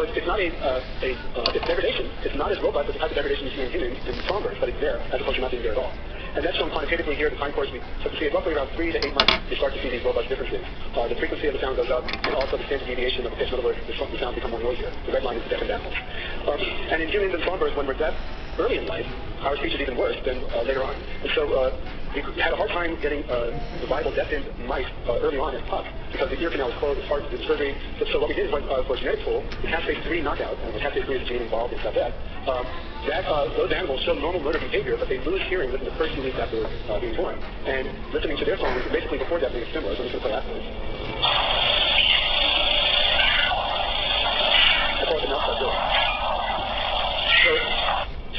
So it's not it's degradation. It's not as robust as the type of degradation you see in humans in songbirds, but it's there, as opposed to not being there at all. And that's shown quantitatively here. The time course, we see it roughly around 3 to 8 months, you start to see these robust differences. The frequency of the sound goes up, and also the standard deviation of the pitch. In other words, the sound becomes more noisier. The red line is the deafened animals. And in humans and songbirds, when we're deaf early in life, our speech is even worse than later on. And so we had a hard time getting the viable deafened mice early on as pups, because the ear canal was closed, it's hard to do the surgery. So what we did is went for a genetic tool, the caspase-3 knockout, and the caspase-3 is a gene involved in that. Those animals show normal motor behavior, but they lose hearing within the first few weeks after being born. And listening to their songs, basically before deafening, is similar. So I'm just going to play afterwards. That's all the mouth does.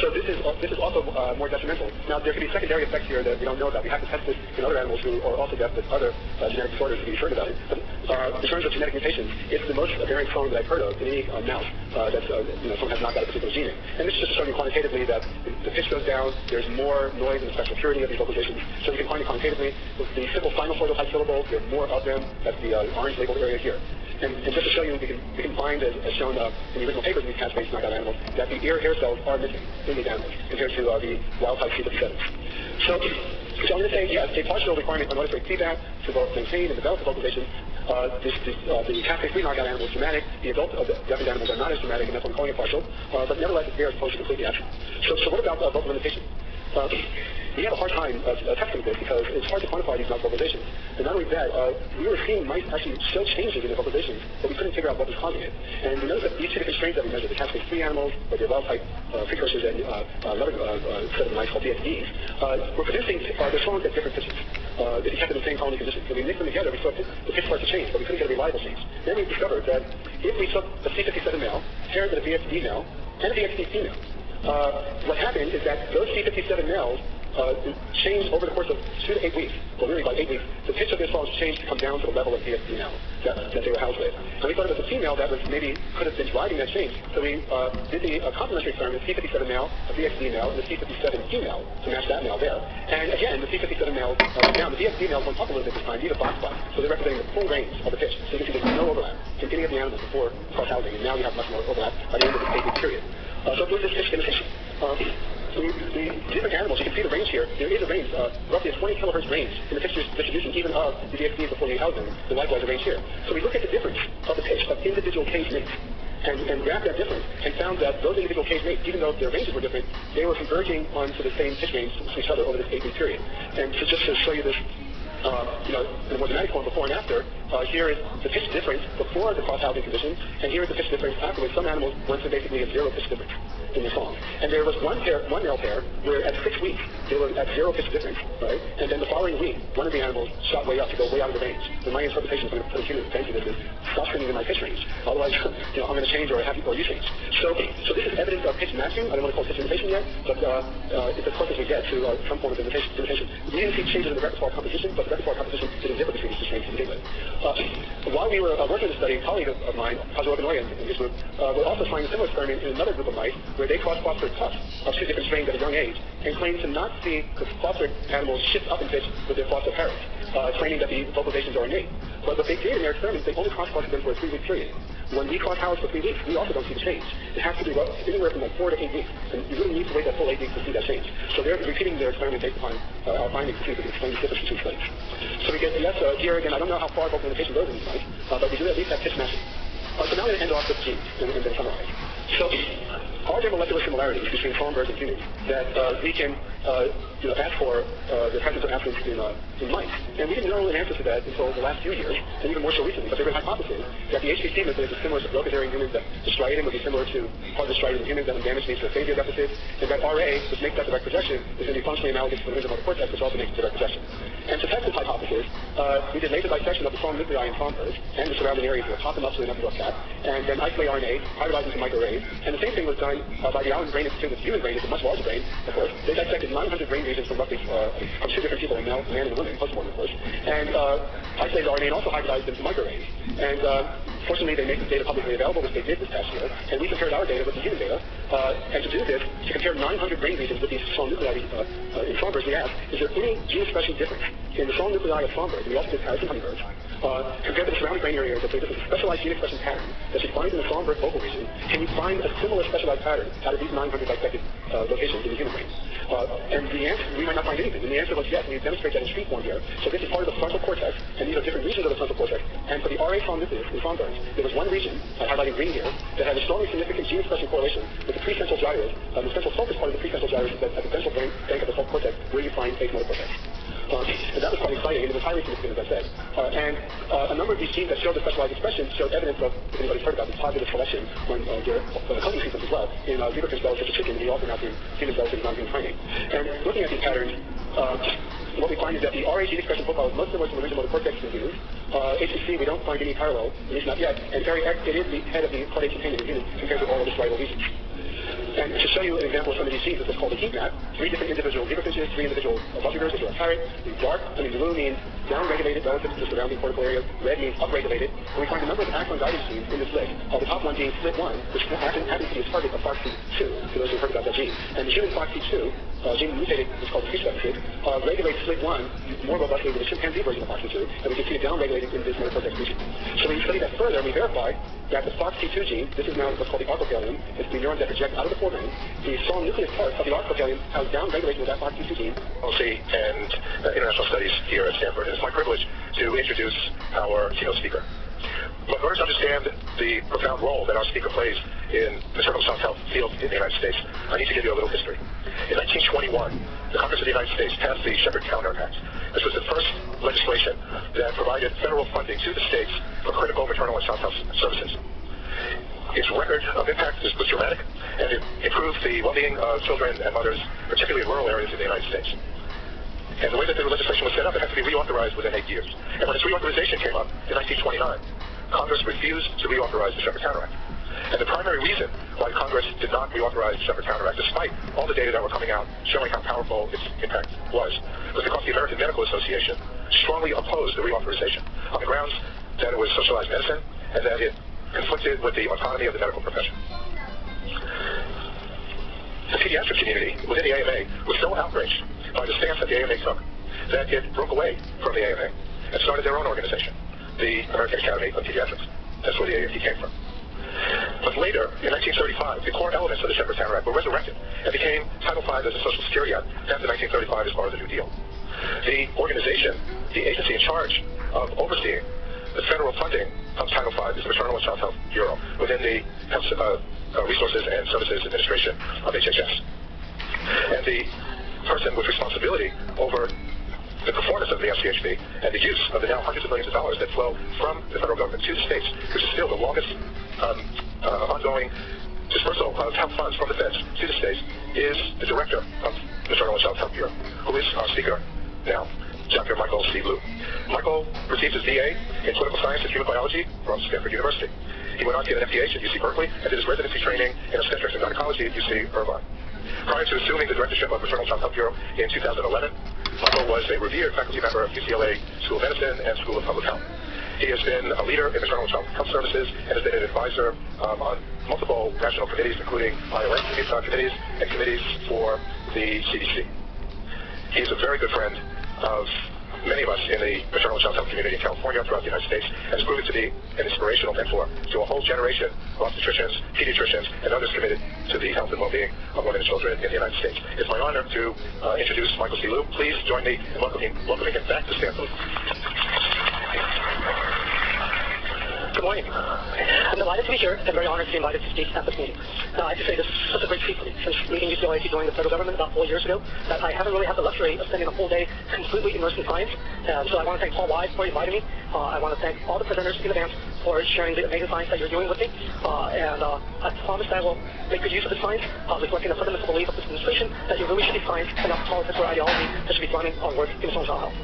So this is also more detrimental. Now, there could be secondary effects here that we don't know about. We have to test this in other animals who are also deaf with other genetic disorders to be sure about it. But in terms of genetic mutations, it's the most variant clone that I've heard of in any mouse that someone has knocked out a particular gene in. And this is just showing you quantitatively that the pitch goes down, there's more noise in the spectral purity of these vocalizations. So we can find it quantitatively. The simple sinusoidal type syllables, there are more of them. That's the orange labeled area here. And just to show you, we can find, as shown in the original papers in these caspase knockout animals, that the ear hair cells are missing in these animals compared to the wild-type C57s. So I'm going to say, yes, a partial requirement on auditory feedback to both maintain and develop the vocalization. The caspase-3 knockout animal is dramatic. The adult deafened animals are not as dramatic, and that's why I'm calling it partial. But nevertheless, it's there as opposed to completely absent. So what about vocal limitation? We have a hard time testing this because it's hard to quantify these mouse vocalizations. And not only that, we were seeing mice actually show changes in their vocalizations, but we couldn't figure out what was causing it. And we noticed that these two different strains that we measured, the caspase-3 animals, or the wild-type precursors, and another set of mice called VXDs, were producing their songs at different pitches. If you kept it in the same colony condition. So we mixed them together, we saw the pitch starts to change, but we couldn't get a reliable change. Then we discovered that if we took a C57 male, paired with a VXD male, and a VXD female, what happened is that those C57 males changed over the course of 2 to 8 weeks, or really about 8 weeks. The pitch of their songs changed to come down to the level of VXD males that they were housed with. And we thought it was a female that was maybe could have been driving that change. So we did the complementary experiment, the C57 male, a VXD male, and the C57 female to match that male there. And again, the C57 male went down. The VXD male went up a little bit this time. These are box spots. So they're representing the full range of the pitch. So you can see there's no overlap from beginning of the animals before cross-housing, and now you have much more overlap by the end of the 8-week period. So there's this pitch limitation. The different animals, you can see the range here. There is a range, roughly a 20 kilohertz range in the pitch distribution even of the VXDs before we house them, and likewise a range here. So we looked at the difference of the pitch of individual cage mates and graphed that difference and found that those individual cage mates, even though their ranges were different, they were converging onto the same pitch range to each other over this 8-week period. And so just to show you this, in a more dramatic form before and after, here is the pitch difference before the cross-housing condition, and here is the pitch difference afterwards. Some animals went to basically a zero pitch difference in the song. And there was one male pair where at 6 weeks they were at zero pitch difference, right? And then the following week, one of the animals shot way up to go way out of the range. And my interpretation for the human fancy this is stop singing in my pitch range. Otherwise, I'm going to change or you change. So this is evidence of pitch matching. I don't want to call it pitch imitation yet, but it's as close as we get to some form of imitation. We didn't see changes in the repertoire composition, but the repertoire composition didn't differ between these two strains to begin with. While we were working on this study, a colleague of mine, Kazuo Okinoya in his group, were also trying a similar experiment in another group of mice where they cross-fostered pups of 2 different strains at a young age and claimed to not see the fostered animals shift up in pitch with their foster parents, claiming that the vocalizations are innate. But what they did in their experiments, they only cross-fostered them for a 3-week period. When we cross-house for 3 weeks, we also don't see the change. It has to be anywhere from like 4 to 8 weeks, and you really need to wait that full 8 weeks to see that change. So they're repeating their experiment based upon our findings to see if we can explain the difference between studies. So we get, yes, here again, I don't know how far vocal limitation goes in these mice, but we do at least have pitch matching. So now I'm going to end off with genes and then summarize. So are there molecular similarities between songbirds and humans that we can ask for the presence of absence in mice? And we didn't know an answer to that until the last few years, and even more so recently. But there was a hypothesis that the HPC method is similar to Broca's area in humans, that the striatum would be similar to part of the striatum in humans that damage leads to aphasia deficit, and that RA, which makes that direct projection, is going to be functionally analogous to the wisdom of the cortex, which also makes direct projection. And to test this hypothesis, we did laser dissection of the song nuclei in songbirds and the surrounding areas, top them up to the number of cat, and then isolate RNA, hybridize into microarrays. And the same thing was done by the Allen Brain Institute with human brain. It's a much larger brain, of course. They dissected 900 brain regions from roughly from 2 different people, a man and a woman, postmortem, of course, and isolated RNA and also hybridized them to microarrays. And fortunately, they made the data publicly available, which they did this past year, and we compared our data with the human data. And to do this, to compare 900 brain regions with these song nuclei in songbirds, we asked, is there any gene expression difference in the song nuclei of songbirds? We also did parrots and hummingbirds Compared to the surrounding brain areas, this is a specialized gene expression pattern that you find in the Sonnenberg vocal region. Can you find a similar specialized pattern out of these 900 dissected locations in the human brain? And the answer, we might not find anything. And the answer was yes, and we demonstrate that in street form here. So this is part of the frontal cortex, and these are different regions of the frontal cortex. And for the RA-Song nucleus in Sonnenberg, there was one region, highlighted green here, that had a strongly significant gene expression correlation with the precentral gyrus, the central focus part of the precentral gyrus at the ventral brain bank of the frontal cortex, where you find base motor cortex. And that was quite exciting, and it was highly significant, as I said. A number of these genes that showed the specialized expression showed evidence of, if anybody's heard about, the positive selection on their coding sequence as well. In zebra cells such as chicken, we also now see human cells in non-human primate. And looking at these patterns, what we find is that the RA gene expression profile is most similar to the original motor cortex in humans. HCC, we don't find any parallel, at least not yet. And area X, it is the head of the caudate containment in humans compared to all other striatal regions. And to show you an example of some of these genes, this is called a heat map. 3 different individual zebrafinches, 3 individual buzzards, which are a parrot. Blue means down-regulated relative to the surrounding cortical area. Red means up-regulated. And we find a number of axon guidance genes in this list. The top one being FLT1, which happens to be a target of FOXP2, for those who have heard about that gene. And the human FOXP2, gene mutated, is called speech deficit, regulates FLT1 more robustly than the chimpanzee version of FOXP2, and we can see it down-regulated in this motor cortex region. So when you study that further, we verify that the FOXP2 gene, this is now what's called the arcophalum, it's the neurons that project out of the forebrain. The strong nucleus part of the arcophalum has down-regulated with that FOXP2 gene. Policy and international studies here at Stanford. It's my privilege to introduce our keynote speaker. But in order to understand the profound role that our speaker plays in the maternal child health field in the United States, I need to give you a little history. In 1921, the Congress of the United States passed the Shepard-Towner Act. This was the first legislation that provided federal funding to the states for critical maternal and child health services. Its record of impact was dramatic, and it improved the well-being of children and mothers, particularly in rural areas in the United States. And the way that the legislation was set up, it had to be reauthorized within 8 years. And when its reauthorization came up in 1929, Congress refused to reauthorize the Shepard-Towner Act. And the primary reason why Congress did not reauthorize the Shepard-Towner Act, despite all the data that were coming out showing how powerful its impact was because the American Medical Association strongly opposed the reauthorization on the grounds that it was socialized medicine and that it conflicted with the autonomy of the medical profession. The pediatric community within the AMA was so outraged by the stance that the AMA took that it broke away from the AMA and started their own organization, the American Academy of Pediatrics. That's where the AAP came from. But later, in 1935, the core elements of the Shepard-Towner Act were resurrected and became Title V as a Social Security Act after 1935 as part of the New Deal. The organization, the agency in charge of overseeing the federal funding of Title V is the Maternal and Child Health Bureau within the Health Resources and Services Administration of HHS. And the person with responsibility over the performance of the FCHB and the use of the now hundreds of millions of dollars that flow from the federal government to the states, which is still the longest ongoing dispersal of health funds from the feds to the states, is the director of the Maternal and Child Health Bureau, who is our speaker now, Dr. Michael C. Liu. Michael received his BA in political science and human biology from Stanford University. He went on to get an MPH at UC Berkeley and did his residency training in obstetrics and gynecology at UC Irvine. Prior to assuming the directorship of the Maternal Child Health Bureau in 2011, Michael was a revered faculty member of UCLA School of Medicine and School of Public Health. He has been a leader in maternal and child health services and has been an advisor on multiple national committees, including IOM committees and committees for the CDC. He is a very good friend of many of us in the maternal and child health community in California throughout the United States, and has proven to be an inspirational mentor to a whole generation of obstetricians, pediatricians, and others committed to the health and well-being of women and children in the United States. It's my honor to introduce Michael C. Liu. Please join me in welcoming him back to Stanford. Good morning. I'm delighted to be here and very honored to be invited to speak at this meeting. I have to say this is such a great treat for me since leaving UCLA to join the federal government about 4 years ago that I haven't really had the luxury of spending a full day completely immersed in science. So I want to thank Paul Wise for inviting me. I want to thank all the presenters in advance for sharing the amazing science that you're doing with me. I promise that I will make good use of the science, reflecting the fundamental belief of this administration that you really should be science and not politics or ideology that should be running our work in maternal child health.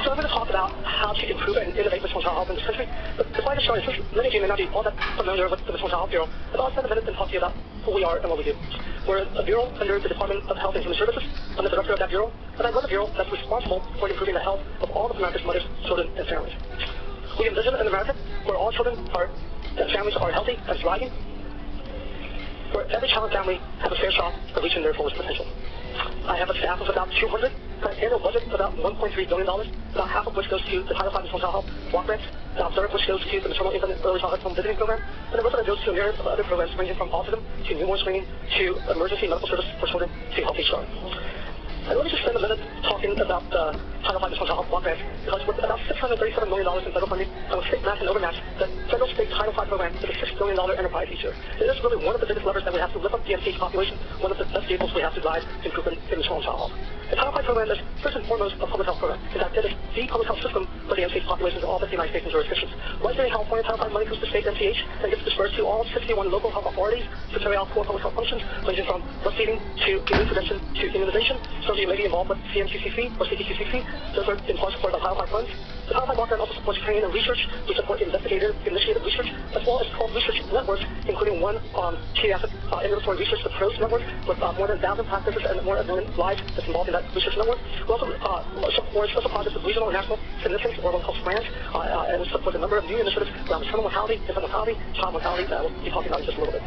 So I'm going to talk about how to improve and innovate maternal child health in this country. But before I get started, since many of you may not be all that familiar with the Maternal Child Health Bureau, I'd like to spend a minute and talk to you about who we are and what we do. We're a bureau under the Department of Health and Human Services. I'm the director of that bureau, and I run a bureau that's responsible for improving the health of all of America's mothers, children, and families. We envision an America where all children and families are healthy and thriving, where every child and family have a fair shot of reaching their fullest potential. I have a staff of about 200 an annual budget of about $1.3 billion, about half of which goes to the Title V National Child Health Block Grants, about a third of which goes to the Maternal Infant and Early Childhood Home Visiting Program, and the rest of it goes to a myriad of other programs ranging from autism to newborn screening to emergency medical service for children to Healthy Start. And let me just spend a minute talking about the Title V National Child Health Block Grant, because with about $637 million in federal funding, and with state match and overmatch, the federal state Title V program is a $6 billion enterprise each year. It is really one of the biggest levers that we have to lift up the MCH population, one of the best vehicles we have to drive to improvement in maternal and child health. The Title V program is first and foremost a public health program. In fact, it is the public health system for the MCH populations in all 50 United States and jurisdictions. Right here in California, Title V money goes to state MCH and gets dispersed to all 61 local health authorities to carry out core public health functions, ranging from breastfeeding to immune prevention to immunization. Some of you may be involved with CMQCC or CTQCC. Those are in part supported by Title V funds. The Title V block grant also supports training and research. We support investigator-initiated research, as well as 12 research networks, including one pediatric ambulatory research, the PROS network, with more than 1,000 practices and more than 1 million lives that's involved in that research network. We also support special projects with regional and national significance, or what we call SPRANs, and we support a number of new initiatives around maternal mortality, infant mortality, child mortality, that we'll be talking about in just a little bit.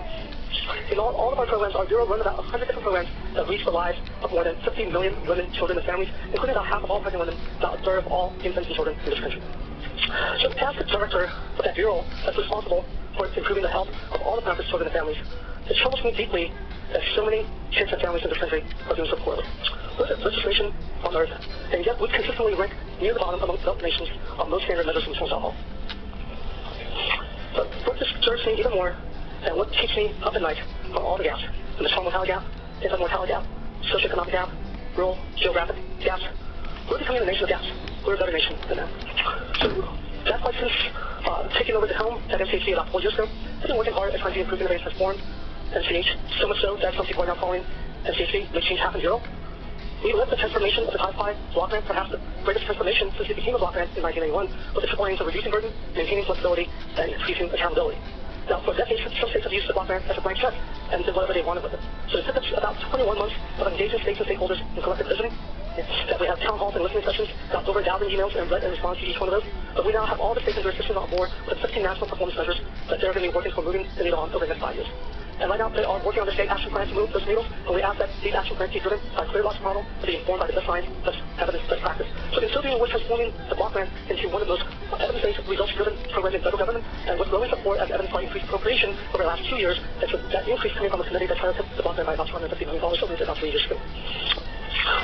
In all of our programs, our Bureau runs about 100 different programs that reach the lives of more than 50 million women, children, and families, including about half of all pregnant women, about a third of all infants and children in this country. So as the director of that Bureau that's responsible for improving the health of all the Pampers, children, and families, it troubles me deeply that so many kids and families in this country are doing so poorly. We're the richest nation on earth, and yet we consistently rank near the bottom among developed nations on most standard measures of maternal health. But what disturbs me even more, and what keeps me up at night, are all the gaps: the maternal mortality gap, infant mortality gap, socioeconomic gap, rural, geographic gaps. We're becoming a nation of gaps. We're a better nation than that. So that's why since taking over the helm at MCHC about 4 years ago, I've been working hard at trying to improve innovation transform MCH, so much so that some people are now calling MCHC Make Change Happen Bureau. We led the transformation of the Title V block grant, perhaps the greatest transformation since it became a block grant in 1981, with the triple aims of reducing burden, maintaining flexibility, and increasing accountability. Now, for decades, some states have used the block grant as a blank check and did whatever they wanted with it. So it took us about 21 months of engaging states and stakeholders in collective visiting, that we have town halls and listening sessions, got over 1,000 emails and read and responded to each one of those. But we now have all the states and jurisdictions on board with 15 national performance measures that they're going to be working for moving the needle on over the next 5 years. And right now, they are working on the state action plan to move those needles, and we ask that these action plans be driven by a clear logic model to be informed by the best science, best evidence, best practice. So in so doing, we're transforming the block grant into one of the most evidence-based, results-driven programs in federal government, and with growing support as evidence by increased appropriation over the last 2 years, that increase coming from a committee that tried to tip the block grant by about $250 million over about 3 years ago.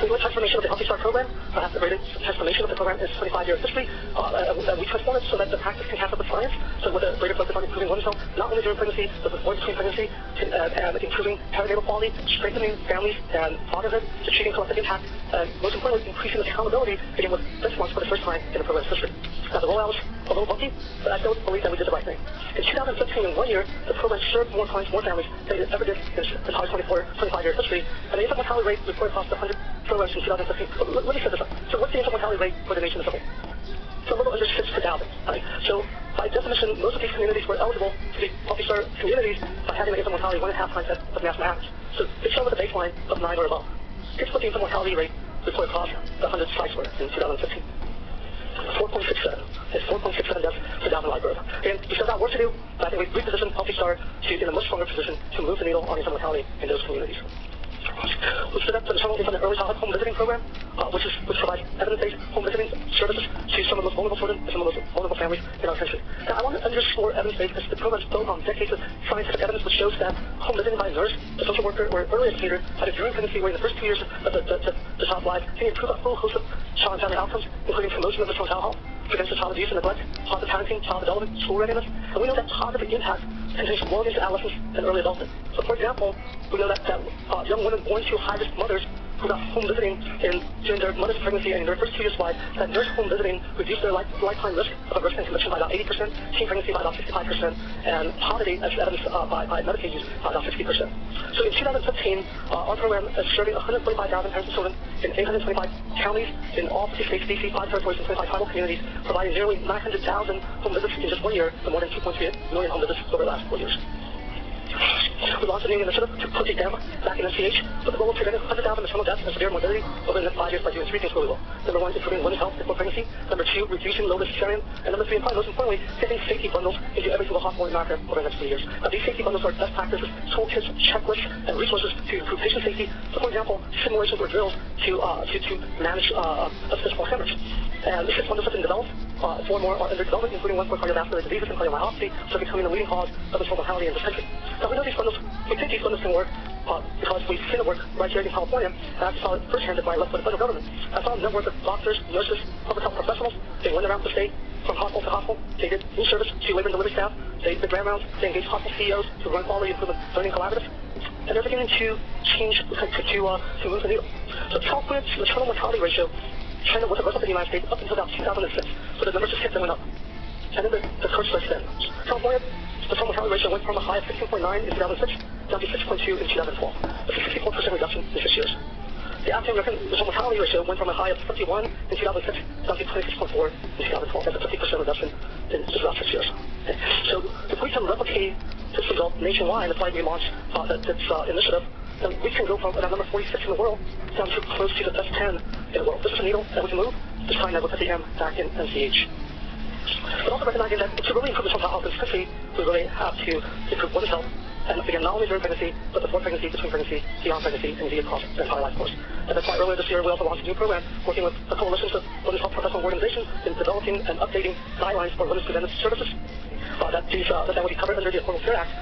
We do a transformation of the Healthy Start program. The greatest transformation of the program is 25-year history. We transform it so that the practice can catch up with science. So with a greater focus on improving women's health, not only during pregnancy, but before and between pregnancy, and improving perinatal quality, strengthening families and fatherhood, achieving collective impact, and most importantly, increasing accountability, again with benchmarks for the first time in the program's history. Now the rollout was a little bumpy, but I still believe that we did the right thing. In 2015, in 1 year, the program served more clients, more families than it ever did in the 25-year history, and the infant mortality rate reported across the 100 programs in 2015. Let me set this up. So what's the infant mortality rate for the nation as a whole? It's a little under 6 per thousand. Right? So by definition, most of these communities were eligible to be Healthy Start communities by having an infant mortality 1.5 times that of national average. So they start with a baseline of 9 or above. Here's what the infant mortality rate reported across the 100 sites were in 2015. 4.67. It's 4.67 deaths per thousand live birth. And we still got work to do, but I think we've repositioned Healthy Start to be in a much stronger position to move the needle on infant mortality in those communities. We stood up the Maternal Infant and Early Childhood Home Visiting Program, which provides evidence-based home visiting services to some of the most vulnerable children and some of the most vulnerable families in our country. Now, I want to underscore evidence-based because the program is built on decades of scientific evidence which shows that home visiting by a nurse, a social worker, or an early educator at a during pregnancy or in the first 2 years of the child's life can improve a full host of child and family outcomes, including promotion of maternal child health, prevention of child abuse and neglect, positive parenting, child development, school readiness, and we know that positive impact continues well into adolescence and early adulthood. So, for example, we know that young women born to high-risk mothers who got home visiting during their mother's pregnancy and in their first 2 years of life, that nurse home visiting reduced their lifetime risk of a breast cancer conviction by about 80%, teen pregnancy by about 65%, and poverty, as evidenced by Medicaid use, by about 60%. So in 2015, our program is serving 145,000 parents and children in 825 counties in all 50 states, DC, 5 territories, and 25 tribal communities, providing nearly 900,000 home visits in just 1 year, and more than 2.3 million home visits over the last 4 years. We launched a new initiative to put the dam back in NCH with the goal of preventing 100,000 maternal deaths and severe morbidity over the next 5 years by doing three things really well. Number one, improving women's health before pregnancy. Number two, reducing low-risk cesarean. And number three, and probably most importantly, getting safety bundles into every single hospital in America over the next 3 years. These safety bundles are best practices, toolkits, checklists, and resources to improve patient safety. So, for example, simulations or drills to manage a physical hemorrhage. And the 6 bundles have been developed. 4 more are under development, including one for cardiovascular diseases and cardiomyopathy, so becoming the leading cause of maternal mortality in this country. Now, we know these bundles, we think these bundles can work because we've seen it work right here in California, and I saw it firsthand by the federal government. I saw a network of doctors, nurses, public health professionals. They went around the state from hospital to hospital. They did in-service to labor and delivery staff. They did grand rounds. They engaged hospital CEOs to run quality improvement learning collaboratives. And they're beginning to change, to move the needle. So California's maternal mortality ratio trended with the rest of the United States up until about 2006. So the numbers just hit and went up. And then the curve starts then. California, the maternal mortality ratio went from a high of 15.9 in 2006 down to 6.2 in 2012. That's a 64% reduction in 6 years. The African American maternal mortality ratio went from a high of 51 in 2006 down to 26.4 in 2012. That's a 50% reduction in just about 6 years. Okay. So if we can replicate this result nationwide, that's why we launched this initiative, then we can go from number 46 in the world down to close to the best 10 in the world. This is a needle that we can move. This time that we'll put the M back in NCH. But also recognizing that to really improve maternal health in this country, we really have to improve women's health. And again, not only during pregnancy, but before pregnancy, between pregnancy, beyond pregnancy, and indeed across the entire life course. And that's why earlier this year we also launched a new program working with a coalition of women's health professional organizations in developing and updating guidelines for women's preventive services. That would be covered under the Affordable Care Act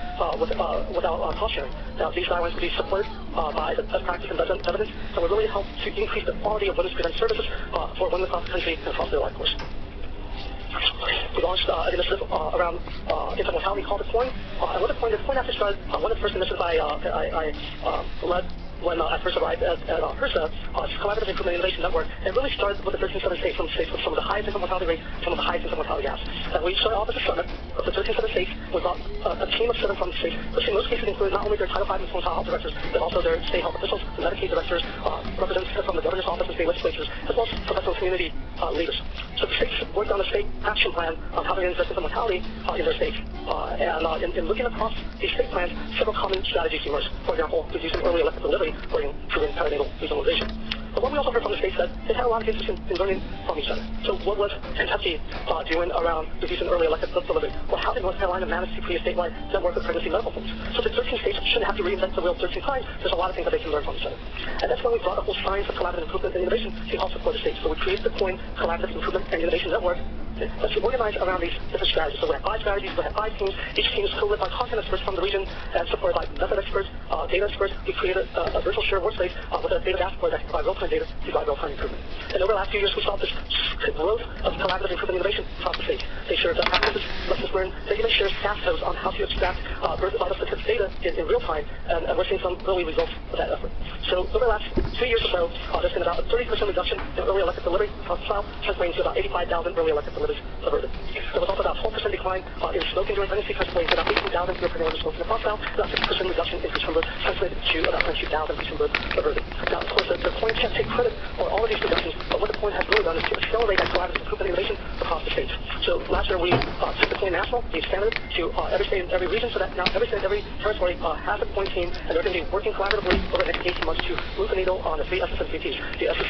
without cost sharing. Now, these guidelines would be supported by the best practice and evidence that would really help to increase the quality of women's preventive services for women across the country and across their life course. We launched an initiative around infant mortality called Deploying. And what Deploying actually started, one of the first initiatives I led when I first arrived at HRSA, Collaborative Improvement Innovation Network, and really started with the 13 southern states, some states with some of the highest infant mortality rates, some of the highest infant mortality gaps. And we started off as a summit of the 13 southern states. We brought a team of 7 from the states, which in most cases included not only their Title V maternal health directors, but also their state health officials, the Medicaid directors, representatives from the governor's office and state legislatures, as well as professional community leaders. So the states worked on a state action plan on how to address infant mortality in their states. And in looking across these state plans, several common strategies emerged. For example, reducing early elective delivery or improving perinatal regionalization. But what we also heard from the states that they had a lot of interest in learning from each other. So what was Kentucky doing around reducing early elective delivery? Well, how did North Carolina manage to create a statewide network of pregnancy medical homes? So the 13 states shouldn't have to reinvent the wheel 13 times. There's a lot of things that they can learn from each other. And that's when we brought a whole science of collaborative improvement and innovation to help support the states. So we created the COIN Collaborative Improvement and Innovation Network that's organized around these different strategies. So we have 5 strategies, we have 5 teams. Each team is co-led by content experts from the region and supported by method experts, data experts. We created a virtual shared workspace with a data dashboard that can provide real-time data to drive real-time improvement. And over the last few years, we saw this growth of collaborative improvement and innovation across the states. They share best practices, lessons learned. They even share staff codes on how to extract birth vital statistics data in real time, and we're seeing some early results of that effort. So over the last 2 years or so, there's been about a 30% reduction in early elective delivery across the South, translating to about 85,000 early elective deliveries averted. There was also about 12% decline in smoking during pregnancy, translating to about 18,000 fewer prenatal smoking across the South, about 50% reduction in preterm birth, translated to about 22,000 preterm birth averted. Now, of course, the point can't take credit for all of these reductions, but what the point has really done is to accelerate that collaborative improvement and innovation across the states. So last year we took the COIN national, we expanded it to every state and every region, so that now every state and every territory has a COIN team, and they're going to be working collaboratively over the next 18 months to move the needle on the 3 S's and 3 T's. The S's